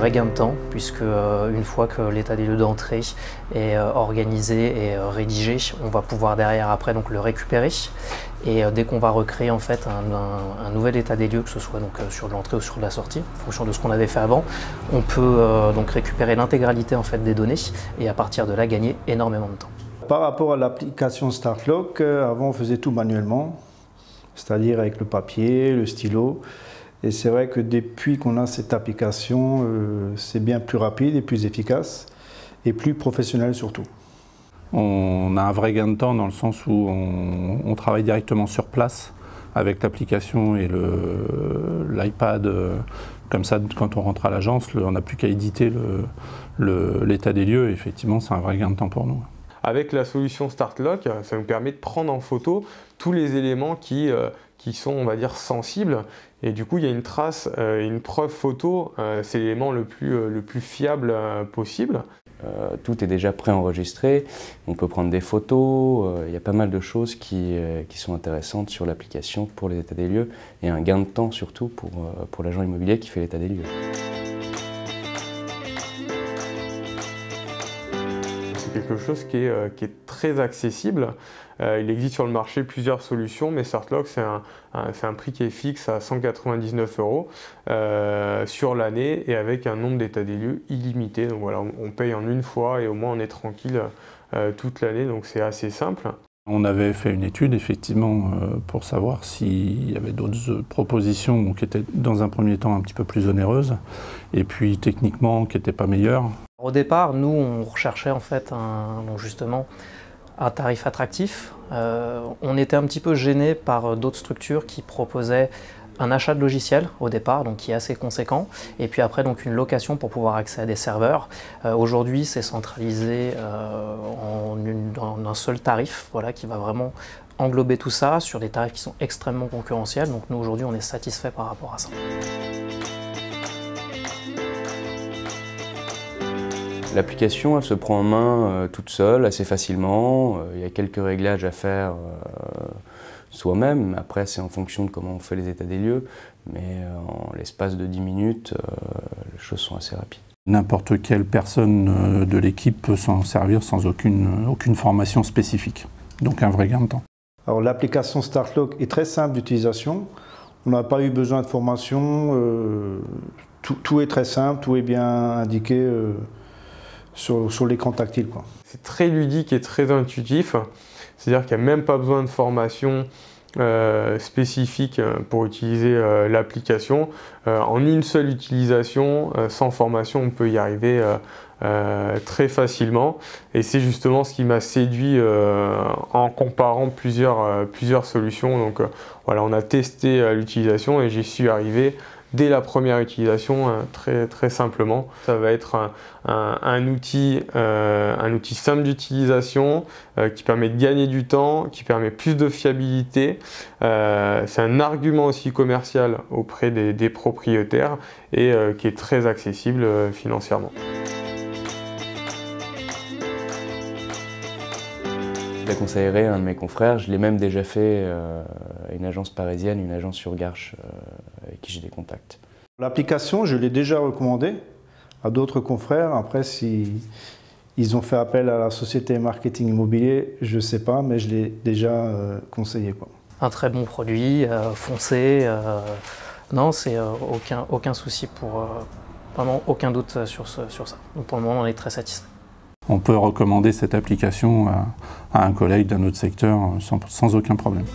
vrai gain de temps, puisque une fois que l'état des lieux d'entrée est organisé et rédigé, on va pouvoir derrière après donc le récupérer. Et dès qu'on va recréer en fait un nouvel état des lieux, que ce soit donc sur l'entrée ou sur la sortie, en fonction de ce qu'on avait fait avant, on peut donc récupérer l'intégralité en fait des données et à partir de là gagner énormément de temps. Par rapport à l'application StartLock, avant on faisait tout manuellement, c'est-à-dire avec le papier, le stylo. Et c'est vrai que depuis qu'on a cette application, c'est bien plus rapide et plus efficace et plus professionnel surtout. On a un vrai gain de temps dans le sens où on travaille directement sur place avec l'application et l'iPad. Comme ça, quand on rentre à l'agence, on n'a plus qu'à éditer l'état des lieux. Et effectivement, c'est un vrai gain de temps pour nous. Avec la solution StartLock, ça nous permet de prendre en photo tous les éléments qui sont, on va dire, sensibles. Et du coup, il y a une trace, une preuve photo, c'est l'élément le plus fiable possible. Tout est déjà préenregistré, on peut prendre des photos, il y a pas mal de choses qui sont intéressantes sur l'application pour les états des lieux et un gain de temps surtout pour l'agent immobilier qui fait l'état des lieux. C'est quelque chose qui est très accessible. Il existe sur le marché plusieurs solutions, mais StartLock, c'est un prix qui est fixe à 199 € sur l'année et avec un nombre d'états des lieux illimité. Donc voilà, on paye en une fois et au moins on est tranquille toute l'année, donc c'est assez simple. On avait fait une étude effectivement pour savoir s'il y avait d'autres propositions qui étaient dans un premier temps un petit peu plus onéreuses et puis techniquement qui n'étaient pas meilleures. Au départ, nous on recherchait en fait justement un tarif attractif. On était un petit peu gêné par d'autres structures qui proposaient un achat de logiciel au départ, donc qui est assez conséquent, et puis après donc une location pour pouvoir accéder à des serveurs. Aujourd'hui, c'est centralisé en un seul tarif, voilà, qui va vraiment englober tout ça sur des tarifs qui sont extrêmement concurrentiels. Donc nous aujourd'hui, on est satisfait par rapport à ça. L'application, elle se prend en main toute seule, assez facilement. Il y a quelques réglages à faire soi-même. Après, c'est en fonction de comment on fait les états des lieux. Mais en l'espace de 10 minutes, les choses sont assez rapides. N'importe quelle personne de l'équipe peut s'en servir sans aucune formation spécifique. Donc un vrai gain de temps. Alors l'application StartLock est très simple d'utilisation. On n'a pas eu besoin de formation. Tout est très simple, tout est bien indiqué. Sur l'écran tactile. C'est très ludique et très intuitif, c'est-à-dire qu'il n'y a même pas besoin de formation spécifique pour utiliser l'application. En une seule utilisation, sans formation, on peut y arriver très facilement. Et c'est justement ce qui m'a séduit en comparant plusieurs solutions. Donc voilà, on a testé l'utilisation et j'y suis arrivé dès la première utilisation, très simplement. Ça va être un outil simple d'utilisation qui permet de gagner du temps, qui permet plus de fiabilité. C'est un argument aussi commercial auprès des propriétaires et qui est très accessible financièrement. Je conseillerais à un de mes confrères, je l'ai même déjà fait à une agence parisienne, une agence sur Garches avec qui j'ai des contacts. L'application, je l'ai déjà recommandée à d'autres confrères. Après, si ils ont fait appel à la société marketing immobilier, je ne sais pas, mais je l'ai déjà conseillé. Un très bon produit, foncé. Non, c'est aucun souci pour vraiment aucun doute sur ça. Donc pour le moment, on est très satisfait. On peut recommander cette application à un collègue d'un autre secteur sans aucun problème.